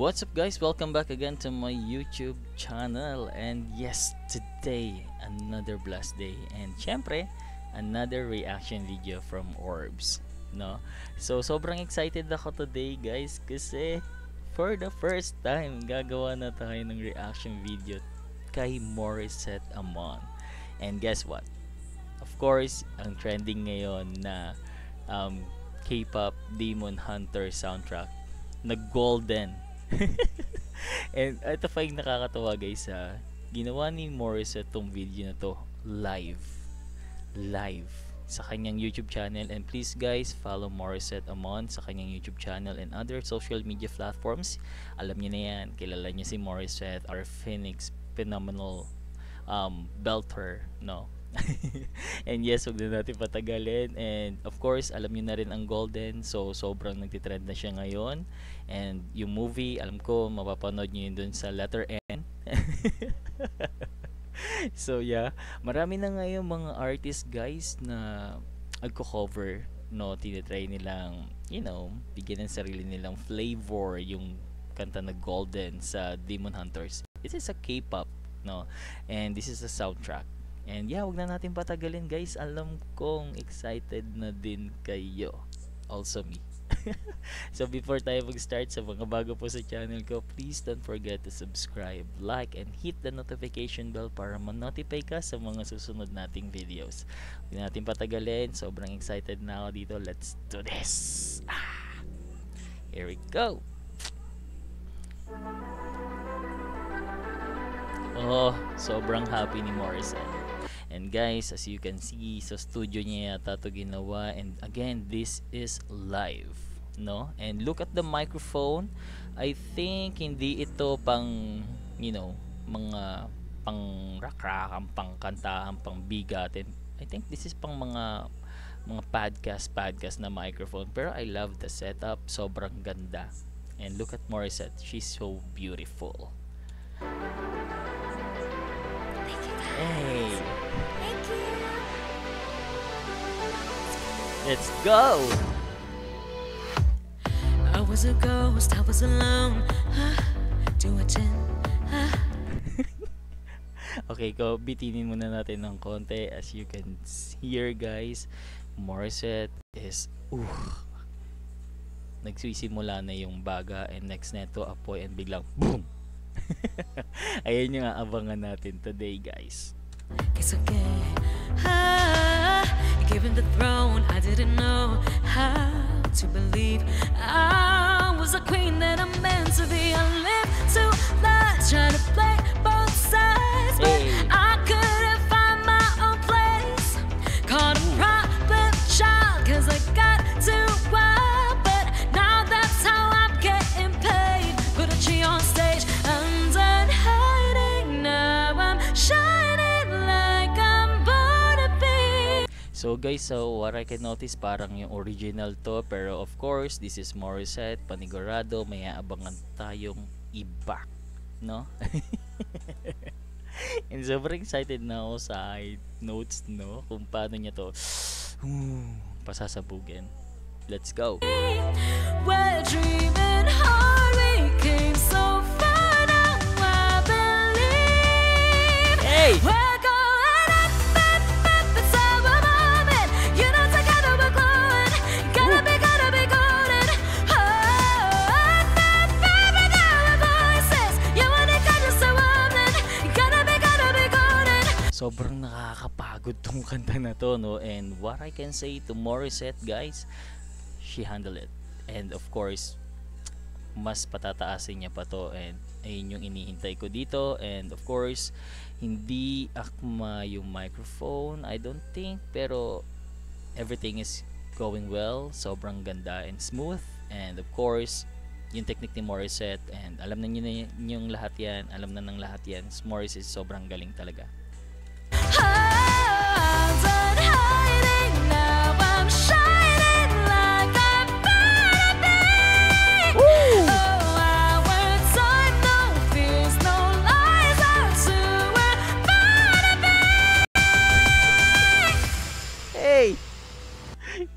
What's up guys? Welcome back again to my YouTube channel. And yes, today another blast day and syempre another reaction video from Orbs, no? So sobrang excited ako today guys kasi for the first time gagawa na tayo ng reaction video kay Morissette Amon. And guess what? Of course, ang trending ngayon na K-pop Demon Hunter soundtrack na golden. And ito pa yung nakakatawa guys, ginawa ni Morissette tong video na to live sa kanyang YouTube channel. And please guys, follow Morissette Amon sa kanyang YouTube channel and other social media platforms. Alam niyo na yan, kilala niyo si Morissette, our Phoenix phenomenal belter, no? And yes, huwag na natin patagalin. And of course, alam niyo na rin ang golden, so sobrang nagtitrend na siya ngayon. And yung movie, alam ko mapapanood niyo yun dun sa letter N. So yeah, marami na ngayon mga artists guys na nagko-cover, no? Tinitry nilang, bigyan ng sarili nilang flavor yung kanta na golden sa Demon Hunters. This is a K-pop, no? And this is a soundtrack. And yeah, wag na natin patagalin guys. Alam kong excited na din kayo. Also me. So before tayo mag-start, sa mga bago po sa channel ko, please don't forget to subscribe, like, and hit the notification bell para ma-notify ka sa mga susunod nating videos. Wag na natin patagalin. Sobrang excited na ako dito. Let's do this. Here we go. Oh, sobrang happy ni Morissette. And guys, as you can see, sa studio niya yata ito ginawa. And again, this is live, no? And look at the microphone. I think hindi ito pang, mga pang rakrakang, pang kantahan, pang bigatin. I think this is pang mga podcast na microphone. Pero I love the setup. Sobrang ganda. And look at Morissette. She's so beautiful. Hey. Thank you. Let's go. I was a ghost, I was alone. Do a 10. Okay, bitinin muna natin ng konti. As you can hear guys, Morissette is nagsisimula na yung baga, and next neto apoy, and biglang boom. Ayan yung aabangan natin today guys. It's okay. Given the throne, I didn't know how to believe I was a queen that I'm meant to be. I live too much trying to play both sides, but I couldn't find my own place. Caught a problem child, cause I got too wild, but now that's how I'm getting paid. Put a G on stage, I'm done hiding, now I'm shining like I'm born to be. So guys, what I can notice, parang yung original to, pero of course this is Morissette, panigurado may aabangan tayong iba, no? And sobrang excited na ako sa notes, no, kung paano niya to pasasabugin. Let's go. We're dreaming hard, we came so far, now I believe. Hey! We're going up, it's our moment. You know together we're glowing. Gotta be golden. Oh, baby, now our voices. You want it, just a woman. Gotta be golden. Sobrang nakakapagod tong kanta na to, no? And what I can say to Morissette guys, she handled it. And of course, mas patataasin niya pa to, and ayun yung inihintay ko dito. And of course, hindi akma yung microphone, I don't think, pero everything is going well. Sobrang ganda and smooth. And of course, yung technique ni Morissette, and alam na niyo na yung lahat yan, alam na ng lahat yan. Morissette is sobrang galing talaga. I'm done hiding, now I'm shining like I'm born to be. Oh, our time, no fears, no lies, that's who we're born to be. Hey!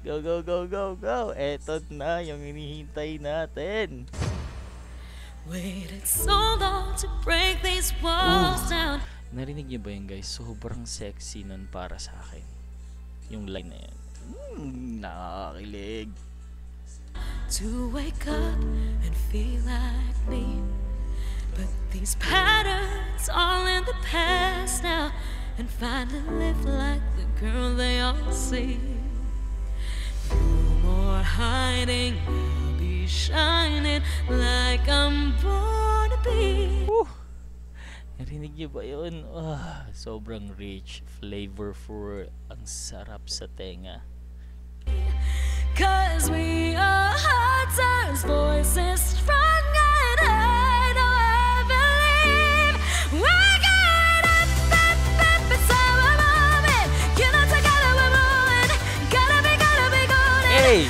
Go, go, go, go, go! Eto na yung hinihintay natin. Waited so long to break these walls down. Narinig niyo ba yun, guys? Sobrang sexy nun para sa akin. Yung line na yan. Nakakakilig. To wake up and feel like me. But these patterns all in the past now. And finally live like the girl they all see. No more hiding, I'll be shining like I'm born to be. Woo! Narinig niyo ba yun? Sobrang rich, flavorful, ang sarap sa tenga. 'Cause we are hunters, voices strong and I know I believe we're going up, it's our moment. You know together we're moving, gotta be golden. Hey!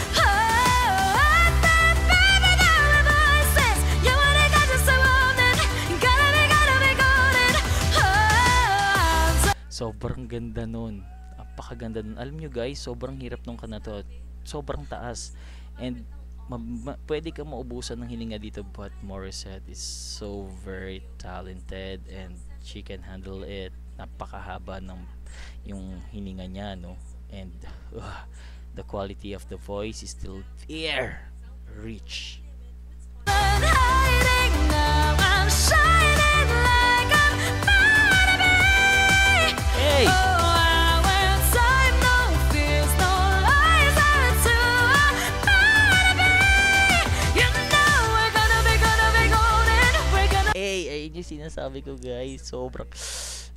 Sobrang ganda nun. Napakaganda nun. Alam nyo guys, sobrang hirap nung kanta to. Sobrang taas. And pwede ka maubusan ng hininga dito, but Morissette is so very talented and she can handle it. Napakahaba ng yung hininga niya, no? And the quality of the voice is still there. Rich. Hey! Ayun yung sinasabi ko guys, sobrang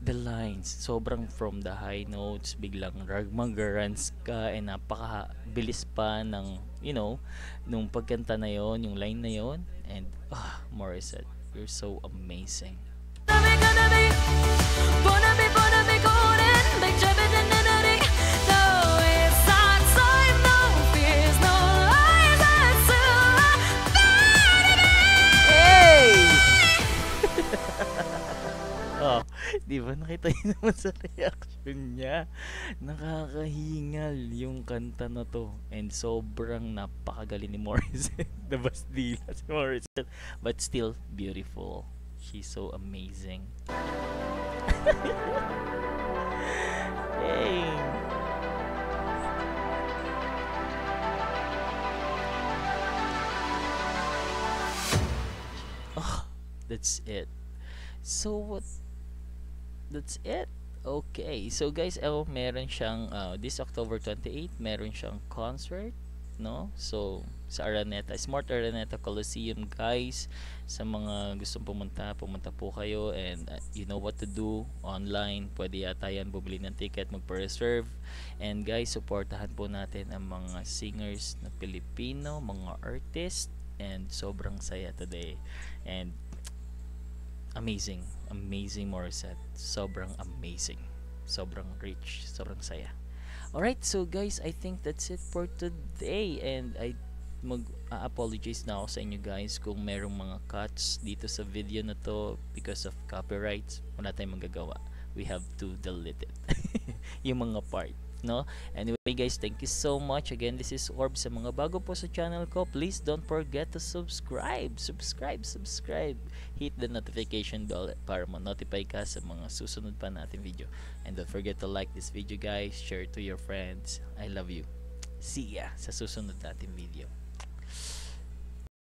the lines, sobrang from the high notes, biglang ragmagarans ka, and napaka-bilis pa ng, you know, nung pagkanta na yon, yung line na yon, and Morissette, you're so amazing. Di ba nakita niyo naman sa reaction niya, nakakahingal yung kanta na to, and sobrang napakagaling ni Morissette. The Bastila si Morissette, but still beautiful. She's so amazing. Hey. That's it. So what? That's it. Okay. So guys, meron siyang this October 28, meron siyang concert, no? So sa Araneta, Smart Araneta Coliseum, guys. Sa mga gustong pumunta po kayo, and you know what to do online. Pwede yata yan bumili ng ticket, magpa-reserve. And guys, supportahan po natin ang mga singers na Pilipino, mga artists, and sobrang saya today. And amazing Morissette, sobrang amazing, sobrang rich, sobrang saya. Alright, so guys, I think that's it for today, and I apologize na ako sa inyo guys kung merong mga cuts dito sa video na to because of copyrights. Wala tayong magagawa, we have to delete it. Yung mga part, no? Anyway guys, thank you so much. Again, this is Orb. Sa mga bago po sa channel ko, please don't forget to subscribe. Hit the notification bell para ma-notify ka sa mga susunod pa natin video. And don't forget to like this video guys, share to your friends. I love you. See ya sa susunod natin video.